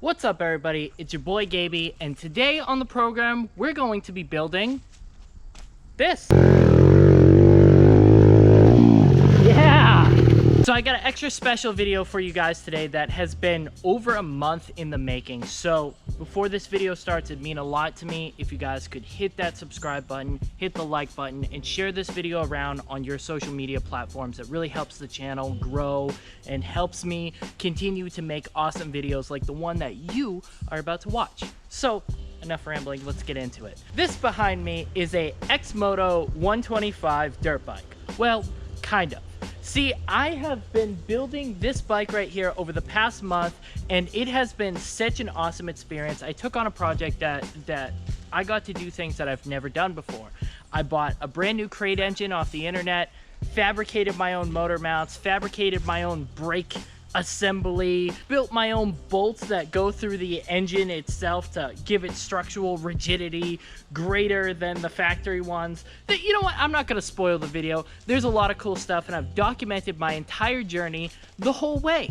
What's up, everybody? It's your boy Gaby, and today on the program we're going to be building this. Yeah! So I got an extra special video for you guys today that has been over a month in the making. So before this video starts, it'd mean a lot to me if you guys could hit that subscribe button, hit the like button, and share this video around on your social media platforms. It really helps the channel grow and helps me continue to make awesome videos like the one that you are about to watch. So enough rambling, let's get into it. This behind me is a X-Moto 125 dirt bike. Well, kind of. See, I have been building this bike right here over the past month, and it has been such an awesome experience. I took on a project that I got to do things that I've never done before. I bought a brand new crate engine off the internet, fabricated my own motor mounts, fabricated my own brake assembly, built my own bolts that go through the engine itself to give it structural rigidity greater than the factory ones. You know what, I'm not gonna spoil the video. There's a lot of cool stuff, and I've documented my entire journey the whole way.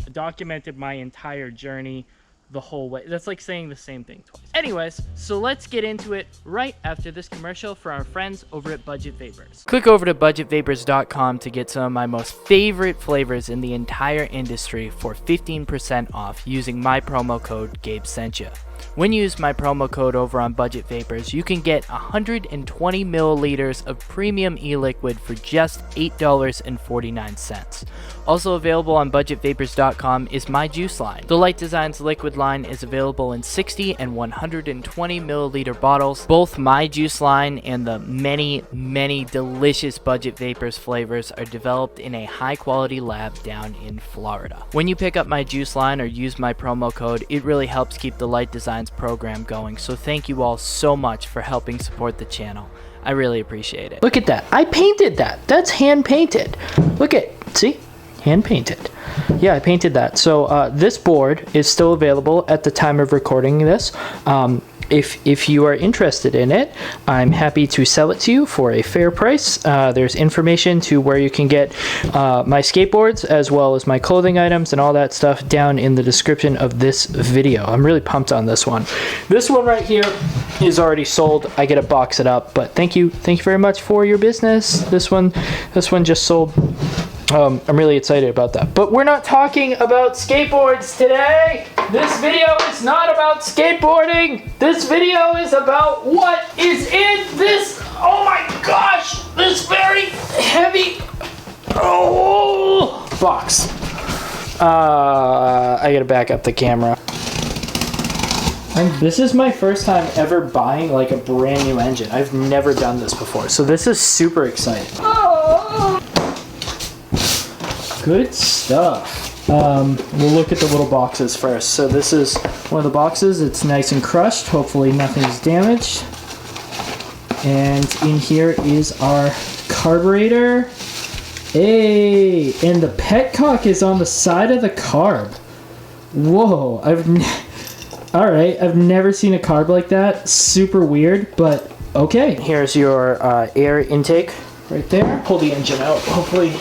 That's like saying the same thing twice. Anyways, so let's get into it right after this commercial for our friends over at Budget Vapors. Click over to budgetvapors.com to get some of my most favorite flavors in the entire industry for 15% off using my promo code GabeSentya. When you use my promo code over on Budget Vapors, you can get 120 milliliters of premium e-liquid for just $8.49. Also available on budgetvapors.com is my juice line. The Light Designs liquid line is available in 60 and 120 milliliter bottles. Both my juice line and the many delicious Budget Vapors flavors are developed in a high quality lab down in Florida. When you pick up my juice line or use my promo code, it really helps keep the Light Designs program going, so thank you all so much for helping support the channel. I really appreciate it. Look at that. I painted that. That's hand painted. Look at, see? Hand painted. Yeah, I painted that. So this board is still available at the time of recording this. If you are interested in it, I'm happy to sell it to you for a fair price. There's information to where you can get my skateboards as well as my clothing items and all that stuff down in the description of this video. I'm really pumped on this one. This one right here is already sold. I get to box it up, but thank you very much for your business. This one just sold. I'm really excited about that. But we're not talking about skateboards today. This video is not about skateboarding. This video is about what is in this, oh my gosh, this very heavy box. I gotta back up the camera. This is my first time ever buying like a brand new engine. I've never done this before, so this is super exciting. Good stuff. We'll look at the little boxes first. So this is one of the boxes. It's nice and crushed. Hopefully nothing's damaged. And in here is our carburetor. Hey, and the petcock is on the side of the carb. Whoa, all right, I've never seen a carb like that. Super weird, but okay. Here's your air intake right there. Pull the engine out, hopefully.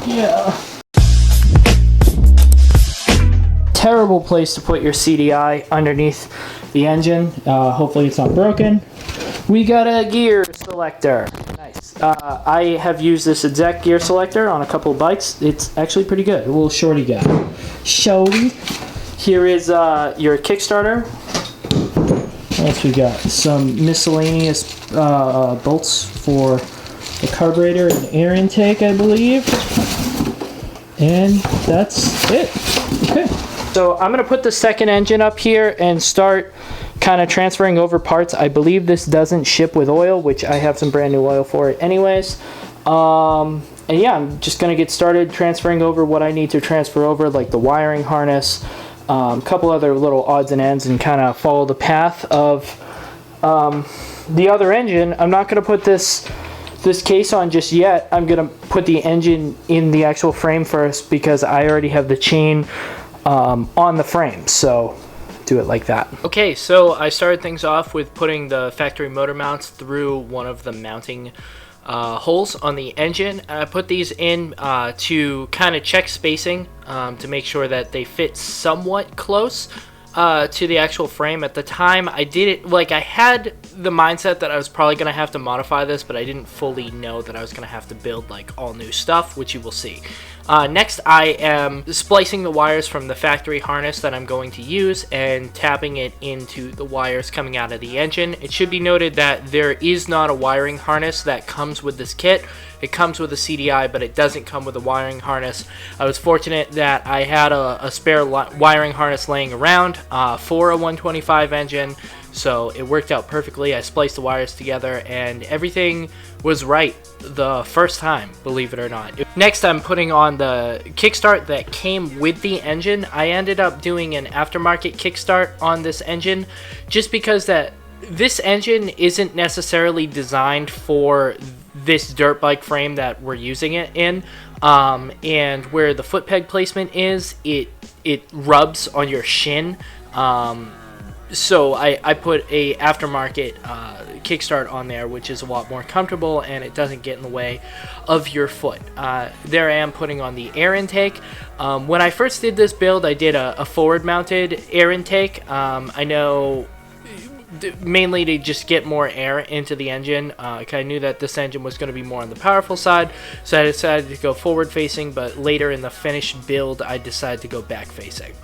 Yeah. Terrible place to put your CDI underneath the engine. Hopefully it's not broken. We got a gear selector. Nice. I have used this exact gear selector on a couple of bikes. It's actually pretty good. A little shorty guy. Shorty. Here is your Kickstarter. What else we got? Some miscellaneous bolts for the carburetor and air intake, I believe. And that's it. Okay. So I'm going to put the second engine up here and start kind of transferring over parts. I believe this doesn't ship with oil, which I have some brand new oil for it anyways. And yeah, I'm just going to get started transferring over what I need to transfer over, like the wiring harness, a couple other little odds and ends, and kind of follow the path of the other engine. I'm not going to put this case on just yet. I'm gonna put the engine in the actual frame first because I already have the chain on the frame, so do it like that. Okay, so I started things off with putting the factory motor mounts through one of the mounting holes on the engine. I put these in to kind of check spacing to make sure that they fit somewhat close to the actual frame. At the time I did it, like, I had the mindset that I was probably gonna have to modify this, but I didn't fully know that I was gonna have to build like all new stuff, which you will see. Next, I am splicing the wires from the factory harness that I'm going to use and tapping it into the wires coming out of the engine. It should be noted that there is not a wiring harness that comes with this kit. It comes with a CDI, but it doesn't come with a wiring harness. I was fortunate that I had a spare wiring harness laying around for a 125 engine, so it worked out perfectly. I spliced the wires together and everything was right the first time, believe it or not. Next, I'm putting on the Kickstart that came with the engine. I ended up doing an aftermarket Kickstart on this engine just because that this engine isn't necessarily designed for this dirt bike frame that we're using it in, and where the foot peg placement is, it rubs on your shin. So I put a aftermarket Kickstart on there, which is a lot more comfortable and it doesn't get in the way of your foot. There I am putting on the air intake. When I first did this build, I did a forward mounted air intake. I know mainly to just get more air into the engine. I knew that this engine was going to be more on the powerful side, so I decided to go forward facing, but later in the finished build I decided to go back facing.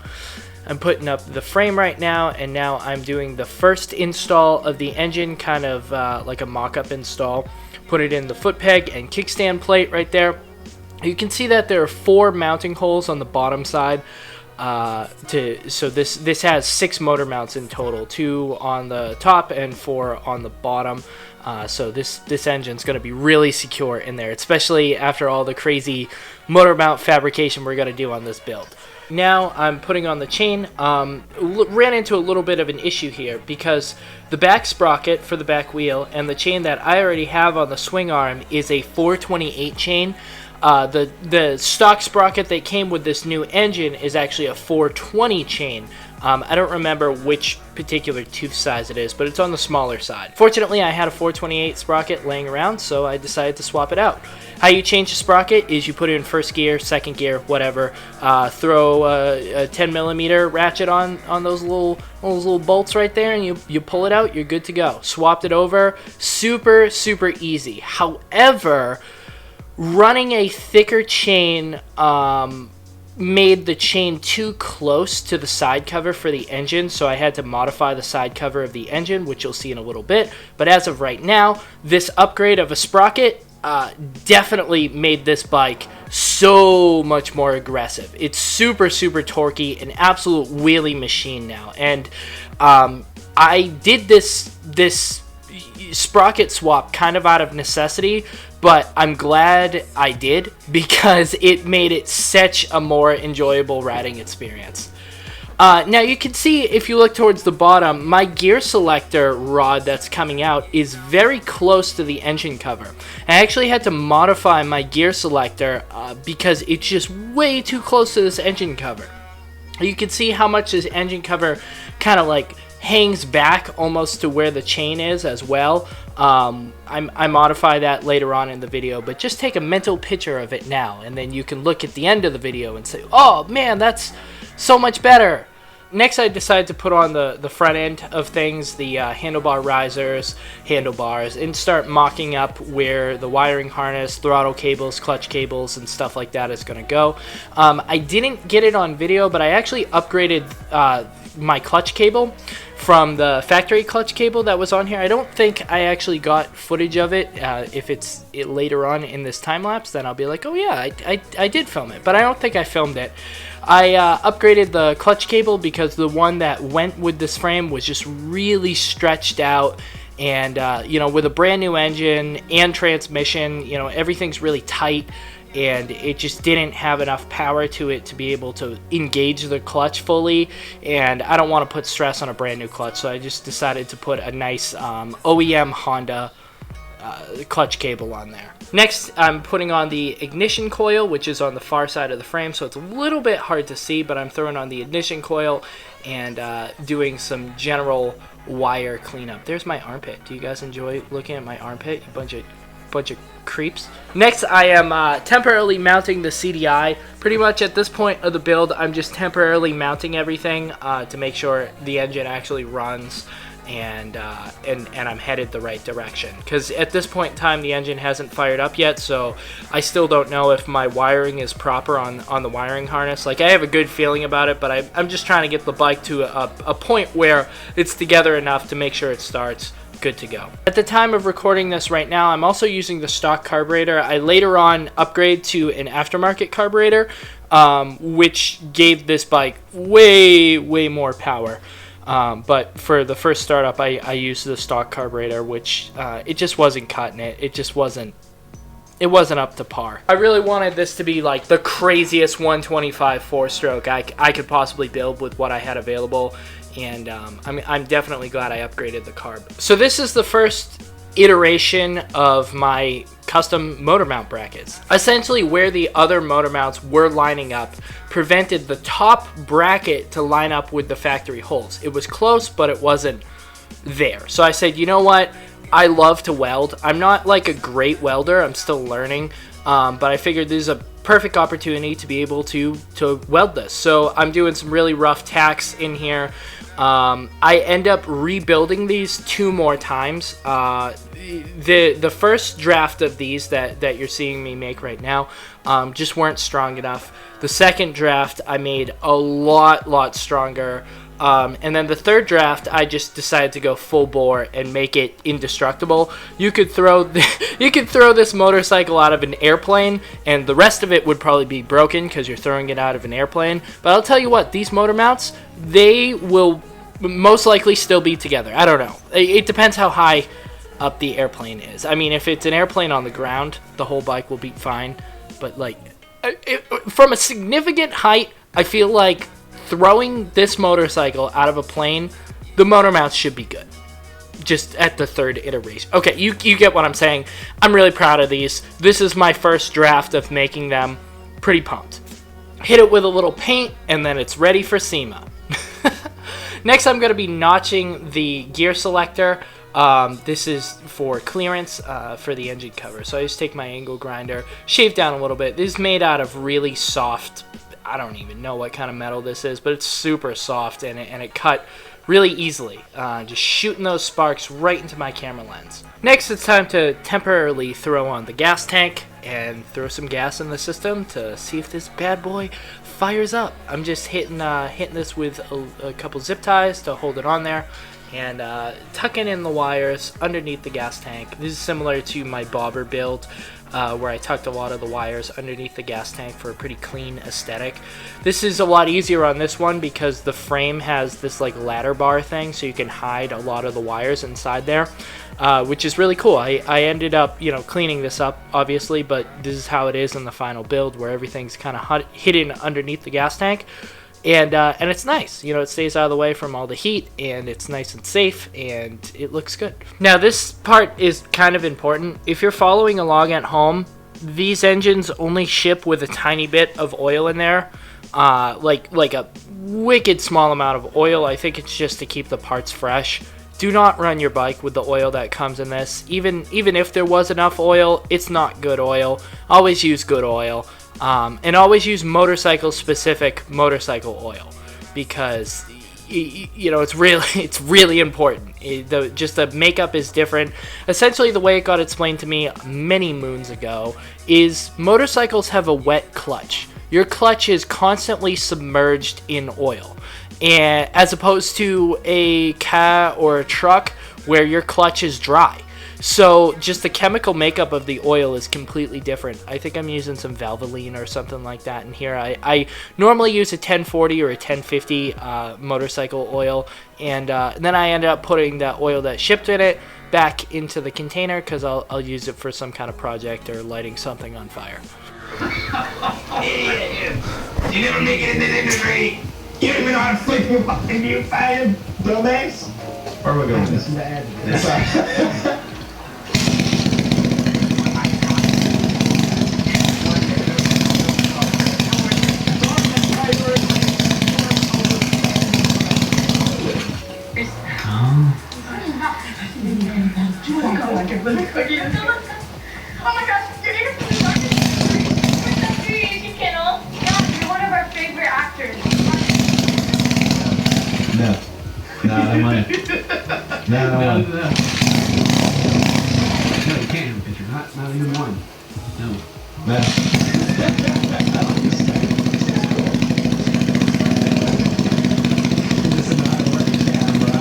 I'm putting up the frame right now, and now I'm doing the first install of the engine, kind of like a mock-up install. Put it in the foot peg and kickstand plate right there. You can see that there are 4 mounting holes on the bottom side. So this has 6 motor mounts in total, 2 on the top and 4 on the bottom. So this engine's going to be really secure in there, especially after all the crazy motor mount fabrication we're going to do on this build. Now I'm putting on the chain. Ran into a little bit of an issue here because the back sprocket for the back wheel and the chain that I already have on the swing arm is a 428 chain. The stock sprocket that came with this new engine is actually a 420 chain. I don't remember which particular tooth size it is, but it's on the smaller side. Fortunately, I had a 428 sprocket laying around, so I decided to swap it out. How you change the sprocket is you put it in first gear, second gear, whatever. Throw a 10mm ratchet on those little bolts right there, and you pull it out. You're good to go. Swapped it over. Super easy. However, running a thicker chain made the chain too close to the side cover for the engine, so I had to modify the side cover of the engine, which you'll see in a little bit. But as of right now, this upgrade of a sprocket definitely made this bike so much more aggressive. It's super torquey, an absolute wheelie machine now. And I did this sprocket swap kind of out of necessity, but I'm glad I did because it made it such a more enjoyable riding experience. Now you can see, if you look towards the bottom, my gear selector rod that's coming out is very close to the engine cover. I actually had to modify my gear selector because it's just way too close to this engine cover. You can see how much this engine cover kind of like hangs back almost to where the chain is as well. I modify that later on in the video, but just take a mental picture of it now, and then you can look at the end of the video and say, oh man, that's so much better. Next, I decided to put on the front end of things, the handlebar risers, handlebars, and start mocking up where the wiring harness, throttle cables, clutch cables, and stuff like that is going to go. I didn't get it on video, but I actually upgraded my clutch cable from the factory clutch cable that was on here. I don't think I actually got footage of it. If it's later on in this time lapse, then I'll be like, oh yeah, I did film it, but I don't think I filmed it. I upgraded the clutch cable because the one that went with this frame was just really stretched out, and you know, with a brand new engine and transmission, you know, everything's really tight, and it just didn't have enough power to it to be able to engage the clutch fully, and I don't want to put stress on a brand new clutch, so I just decided to put a nice OEM Honda clutch cable on there. Next, I'm putting on the ignition coil, which is on the far side of the frame, so it's a little bit hard to see, but I'm throwing on the ignition coil and doing some general wire cleanup. There's my armpit. Do you guys enjoy looking at my armpit? You bunch bunch of creeps. Next, I am temporarily mounting the CDI. Pretty much at this point of the build, I'm just temporarily mounting everything to make sure the engine actually runs and I'm headed the right direction. Because at this point in time, the engine hasn't fired up yet, so I still don't know if my wiring is proper on the wiring harness. Like, I have a good feeling about it, but I'm just trying to get the bike to a point where it's together enough to make sure it starts good to go. At the time of recording this right now, I'm also using the stock carburetor. I later on upgrade to an aftermarket carburetor, which gave this bike way more power. But for the first startup, I used the stock carburetor, which it just wasn't cutting it. It wasn't up to par. I really wanted this to be like the craziest 125 four-stroke I could possibly build with what I had available, and I'm definitely glad I upgraded the carb. So this is the first iteration of my custom motor mount brackets. Essentially, where the other motor mounts were lining up prevented the top bracket to line up with the factory holes. It was close, but it wasn't there. So I said, you know what? I love to weld. I'm not like a great welder. I'm still learning, but I figured this is a perfect opportunity to be able to weld this. So I'm doing some really rough tacks in here. I end up rebuilding these 2 more times. The first draft of these that you're seeing me make right now just weren't strong enough. The second draft I made a lot stronger. And then the third draft, I just decided to go full bore and make it indestructible. You could throw this motorcycle out of an airplane, and the rest of it would probably be broken because you're throwing it out of an airplane. But I'll tell you what, these motor mounts, they will most likely still be together. I don't know. It depends how high up the airplane is. I mean, if it's an airplane on the ground, the whole bike will be fine. But like, from a significant height, I feel like throwing this motorcycle out of a plane, the motor mounts should be good. Just at the third iteration. Okay, you get what I'm saying. I'm really proud of these. This is my first draft of making them. Pretty pumped. Hit it with a little paint, and then it's ready for SEMA. Next, I'm going to be notching the gear selector. This is for clearance for the engine cover. So I just take my angle grinder, shave down a little bit. This is made out of really soft, I don't even know what kind of metal this is, but it's super soft, and it cut really easily. Just shooting those sparks right into my camera lens. Next, it's time to temporarily throw on the gas tank and throw some gas in the system to see if this bad boy fires up. I'm just hitting this with a couple zip ties to hold it on there, and tucking in the wires underneath the gas tank. This is similar to my bobber build, where I tucked a lot of the wires underneath the gas tank for a pretty clean aesthetic. This is a lot easier on this one because the frame has this like ladder bar thing, so you can hide a lot of the wires inside there, which is really cool. I ended up, cleaning this up, obviously, but this is how it is in the final build, where everything's kind of hidden underneath the gas tank. And it's nice, it stays out of the way from all the heat, and it's nice and safe, and it looks good. Now, this part is kind of important. If you're following along at home, these engines only ship with a tiny bit of oil in there, like a wicked small amount of oil. I think it's just to keep the parts fresh. Do not run your bike with the oil that comes in this. Even if there was enough oil, it's not good oil. Always use good oil. And always use motorcycle-specific motorcycle oil, because it's really important. Just the makeup is different. Essentially, the way it got explained to me many moons ago is motorcycles have a wet clutch. Your clutch is constantly submerged in oil, and as opposed to a car or a truck where your clutch is dry. So just the chemical makeup of the oil is completely different. I think I'm using some Valvoline or something like that in here. I normally use a 1040 or a 1050 motorcycle oil, and then I ended up putting the oil that shipped in it back into the container because I'll use it for some kind of project or lighting something on fire. You never make it in this industry. You don't even know how to flip your fucking viewfinder, dumbass. Where are we going? This is the ad. No. No, I don't want it. No, I don't want it. No, you can't have a picture. Not even one. No. No. This is not a working camera.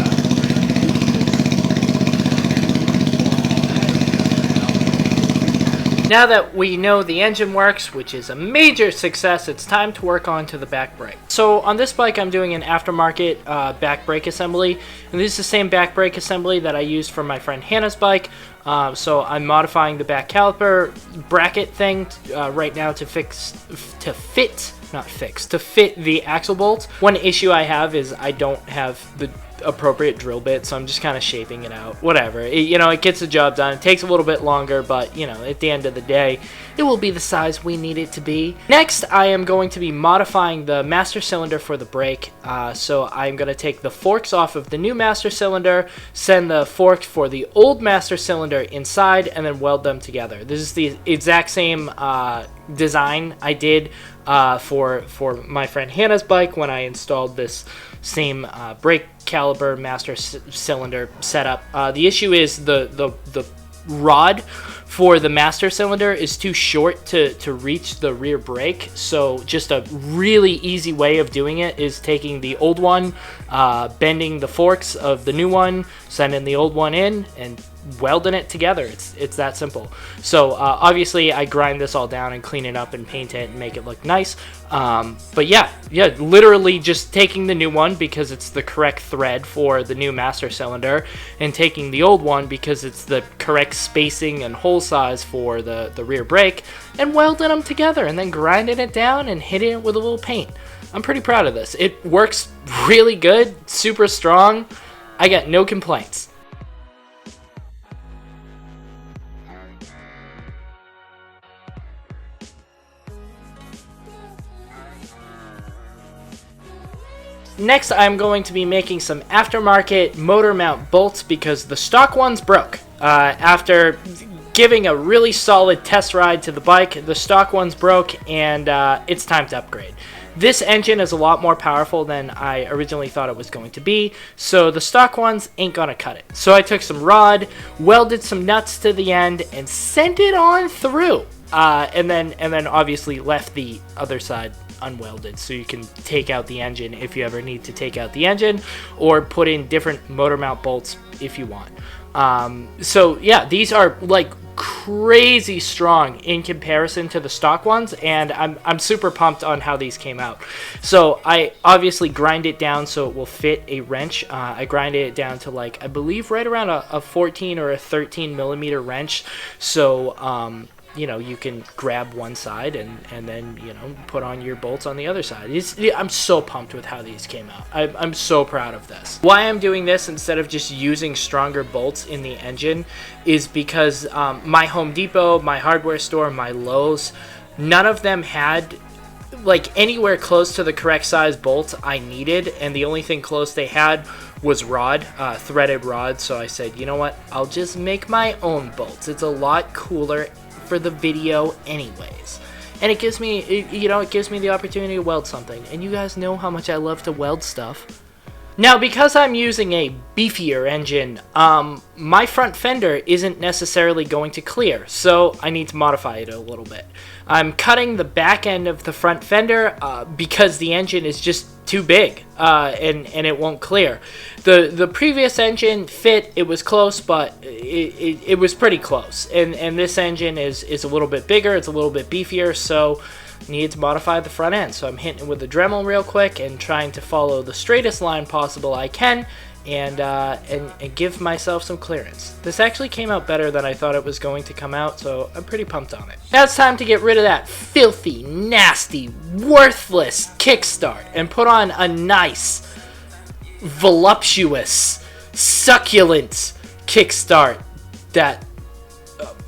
Now that we know the engine works, which is a major success, it's time to work on to the back brake. So on this bike, I'm doing an aftermarket back brake assembly, and this is the same back brake assembly that I used for my friend Hannah's bike. So I'm modifying the back caliper bracket thing right now to fit the axle bolts. One issue I have is I don't have the appropriate drill bit, so I'm just kind of shaping it out. Whatever, it gets the job done. It takes a little bit longer, but at the end of the day, it will be the size we need it to be. Next, I am going to be modifying the master cylinder for the brake. So I'm going to take the forks off of the new master cylinder, send the forks for the old master cylinder inside, and then weld them together. This is the exact same design I did for my friend Hannah's bike when I installed this same brake caliper master cylinder setup. The issue is the rod for the master cylinder is too short to reach the rear brake, so just a really easy way of doing it is taking the old one, bending the forks of the new one, sending the old one in, and welding it together. It's that simple. So obviously I grind this all down and clean it up and paint it and make it look nice. But yeah, literally just taking the new one because it's the correct thread for the new master cylinder, and taking the old one because it's the correct spacing and hole size for the rear brake, and welding them together, and then grinding it down and hitting it with a little paint. I'm pretty proud of this. It works really good, super strong. I got no complaints. Next, I'm going to be making some aftermarket motor mount bolts because the stock ones broke. After giving a really solid test ride to the bike, the stock ones broke, and it's time to upgrade. This engine is a lot more powerful than I originally thought it was going to be, so the stock ones ain't gonna cut it. So I took some rod, welded some nuts to the end, and sent it on through. And then obviously left the other side unwelded, so you can take out the engine if you ever need to take out the engine, or put in different motor mount bolts if you want. So yeah, these are like crazy strong in comparison to the stock ones, and I'm super pumped on how these came out. So I obviously grind it down so it will fit a wrench. I grinded it down to like, I believe right around a 14 or a 13 millimeter wrench, so you can grab one side and then put on your bolts on the other side. I'm so pumped with how these came out. I'm so proud of this. Why I'm doing this instead of just using stronger bolts in the engine is because my Home Depot, my hardware store, my Lowe's, none of them had like anywhere close to the correct size bolts I needed, and the only thing close they had was rod, threaded rod. So I said, you know what, I'll just make my own bolts. It's a lot cooler for the video anyways, and it gives me the opportunity to weld something, and you guys know how much I love to weld stuff. Now, because I'm using a beefier engine, my front fender isn't necessarily going to clear, so I need to modify it a little bit. I'm cutting the back end of the front fender because the engine is just too big, and it won't clear. The previous engine fit, it was close, but it was pretty close, and this engine is a little bit bigger, it's a little bit beefier, so needed to modify the front end. So I'm hitting it with the Dremel real quick and trying to follow the straightest line possible I can, and give myself some clearance. This actually came out better than I thought it was going to come out, so I'm pretty pumped on it. Now it's time to get rid of that filthy, nasty, worthless Kickstart and put on a nice, voluptuous, succulent Kickstart that...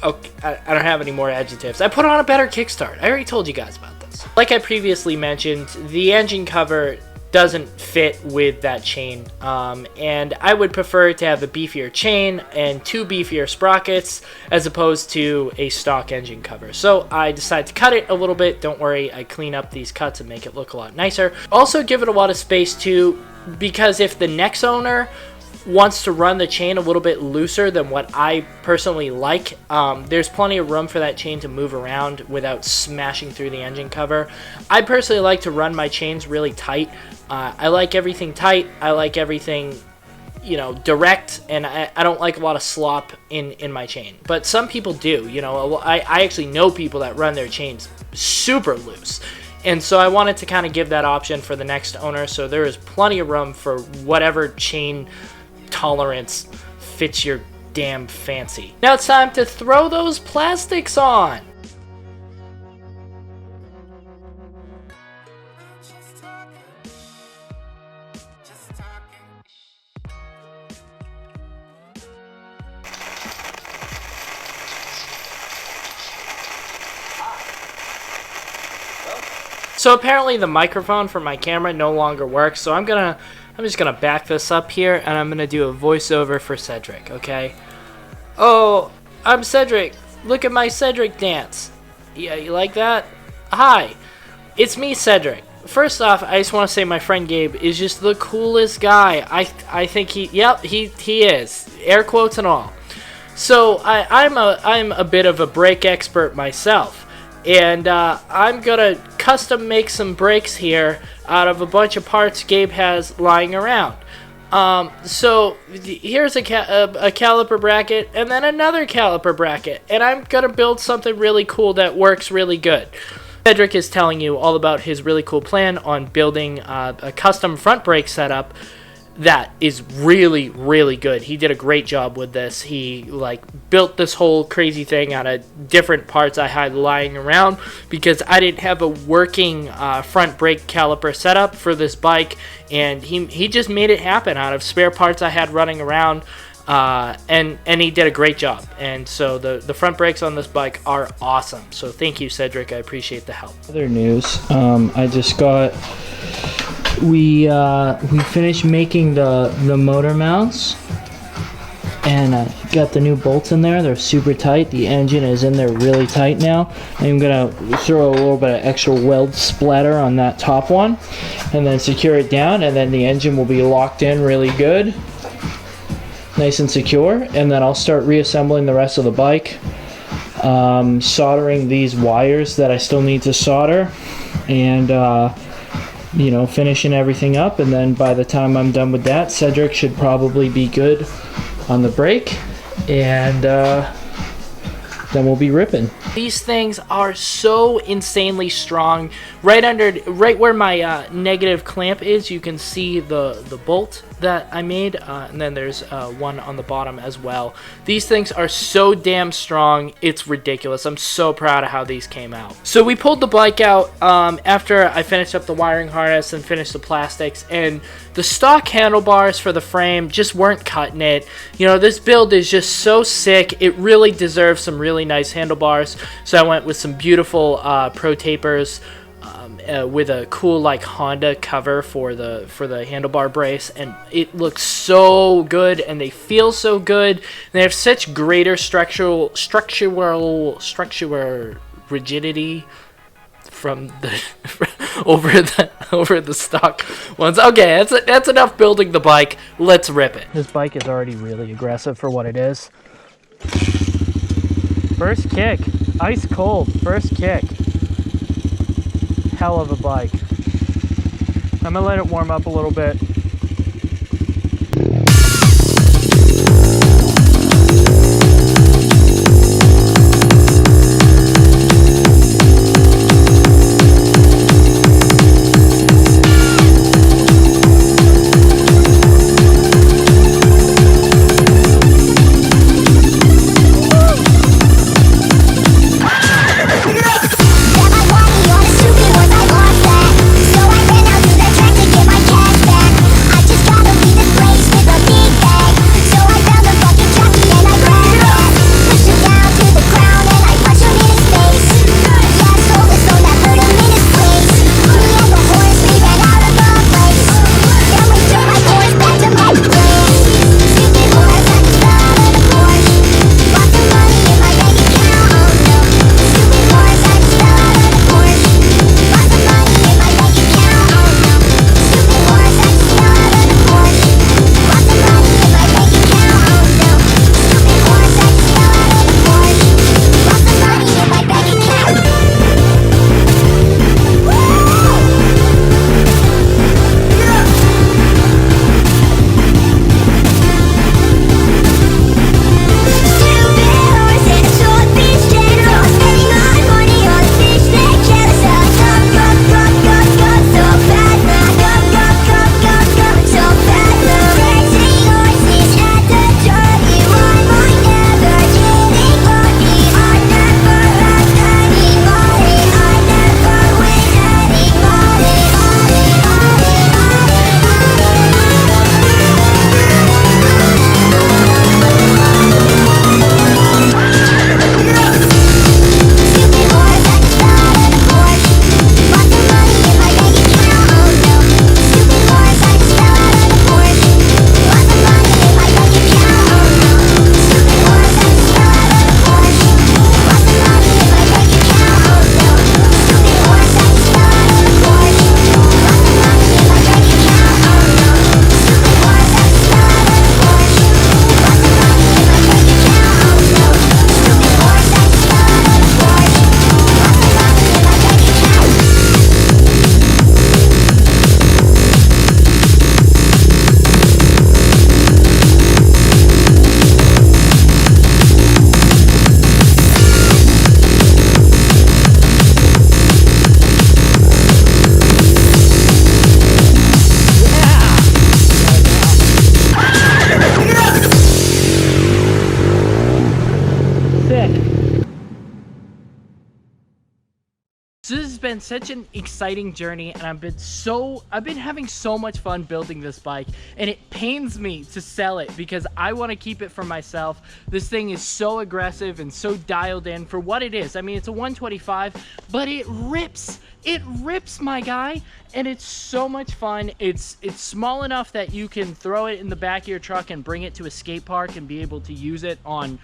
Okay, I don't have any more adjectives. I put on a better Kickstart. I already told you guys about this. Like I previously mentioned, the engine cover doesn't fit with that chain, and I would prefer to have a beefier chain and 2 beefier sprockets as opposed to a stock engine cover. So I decided to cut it a little bit. Don't worry, I clean up these cuts and make it look a lot nicer. Also give it a lot of space too. because if the next owner wants to run the chain a little bit looser than what I personally like, there's plenty of room for that chain to move around without smashing through the engine cover. I personally like to run my chains really tight. I like everything tight. I like everything, you know, direct, and I don't like a lot of slop in my chain. But some people do, you know. I actually know people that run their chains super loose. And so I wanted to kind of give that option for the next owner, so there is plenty of room for whatever chain tolerance fits your damn fancy. Now it's time to throw those plastics on. So apparently the microphone for my camera no longer works, so I'm just gonna back this up here, and I'm gonna do a voiceover for Cedric, okay? Oh, I'm Cedric. Look at my Cedric dance. Yeah, you like that? Hi, it's me, Cedric. First off, I just want to say my friend Gabe is just the coolest guy. I think he is. Air quotes and all. So I'm a bit of a brake expert myself. And I'm gonna custom make some brakes here out of a bunch of parts Gabe has lying around. So here's a caliper bracket, and then another caliper bracket, and I'm gonna build something really cool that works really good. Cedric is telling you all about his really cool plan on building a custom front brake setup that is really, really good. He did a great job with this. He built this whole crazy thing out of different parts I had lying around because I didn't have a working front brake caliper setup for this bike, and he just made it happen out of spare parts I had running around, and he did a great job. And so the front brakes on this bike are awesome. So thank you, Cedric. I appreciate the help. Other news, I just got we finished making the motor mounts, and got the new bolts in there. They're super tight. The engine is in there really tight now. I'm gonna throw a little bit of extra weld splatter on that top one and then secure it down, and then the engine will be locked in really good, nice and secure. And then I'll start reassembling the rest of the bike, soldering these wires that I still need to solder, and you know, finishing everything up. And then by the time I'm done with that, Cedric should probably be good on the brake, and then we'll be ripping. These things are so insanely strong. Right where my negative clamp is, you can see the bolt that I made, and then there's one on the bottom as well. These things are so damn strong, it's ridiculous. I'm so proud of how these came out. So we pulled the bike out after I finished up the wiring harness and finished the plastics, and the stock handlebars for the frame just weren't cutting it. You know, this build is just so sick. It really deserves some really nice handlebars. So I went with some beautiful pro tapers, with a cool Honda cover for the handlebar brace, and it looks so good, and they feel so good. And they have such greater structural rigidity from the over the stock ones. Okay, that's enough building the bike. Let's rip it. This bike is already really aggressive for what it is. First kick, ice cold, first kick. Hell of a bike. I'm gonna let it warm up a little bit. So I ran out to the track to get my cash back. been such an exciting journey, and I've been having so much fun building this bike, and it pains me to sell it because I want to keep it for myself. This thing is so aggressive and so dialed in for what it is. I mean, it's a 125, but it rips. It rips, my guy, and it's so much fun. It's small enough that you can throw it in the back of your truck and bring it to a skate park and be able to use it on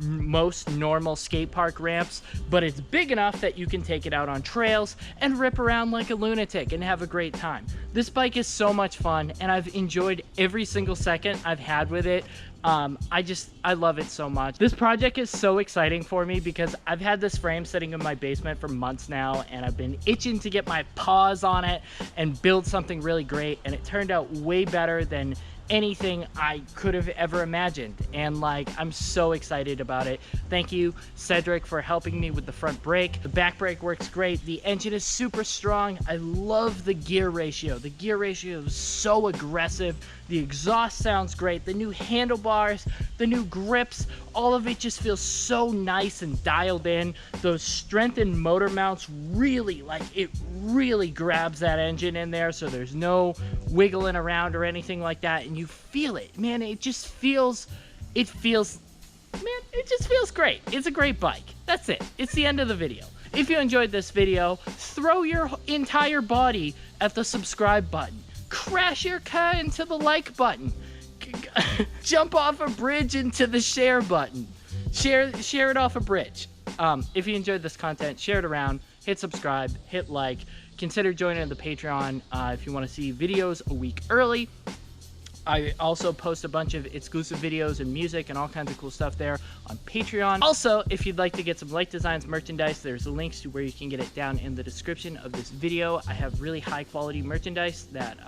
most normal skate park ramps, but it's big enough that you can take it out on trails and rip around like a lunatic and have a great time. This bike is so much fun, and I've enjoyed every single second I've had with it. I love it so much. This project is so exciting for me because I've had this frame sitting in my basement for months now, and I've been itching to get my paws on it and build something really great, and it turned out way better than anything I could have ever imagined, and like, I'm so excited about it. Thank you, Cedric, for helping me with the front brake. The back brake works great. The engine is super strong. I love the gear ratio. The gear ratio is so aggressive. The exhaust sounds great. The new handlebars, the new grips, all of it just feels so nice and dialed in. Those strengthened motor mounts really, like, it really grabs that engine in there, so there's no wiggling around or anything like that, and you feel it, man. It just feels great. It's a great bike. That's it. It's the end of the video. If you enjoyed this video, throw your entire body at the subscribe button. Crash your car into the like button. Jump off a bridge into the share button. Share it off a bridge. If you enjoyed this content, share it around, hit subscribe, hit like, consider joining the Patreon if you want to see videos a week early. I also post a bunch of exclusive videos and music and all kinds of cool stuff there on Patreon. Also, if you'd like to get some Like Designs merchandise, there's links to where you can get it down in the description of this video. I have really high quality merchandise that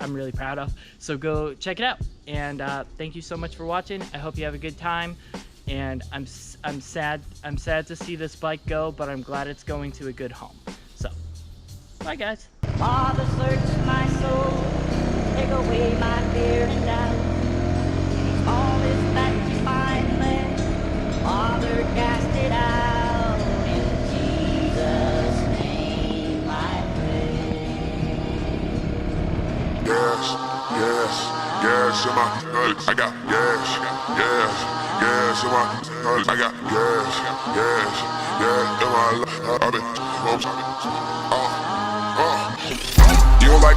I'm really proud of, so go check it out. And thank you so much for watching. I hope you have a good time. And I'm sad to see this bike go, but I'm glad it's going to a good home. So, bye guys. Father, search my soul, take away my fear and doubt. All is back to find land. Father, cast it out. In Jesus' name I pray. Gas in my I got gas in my I got gas in my I've been you don't like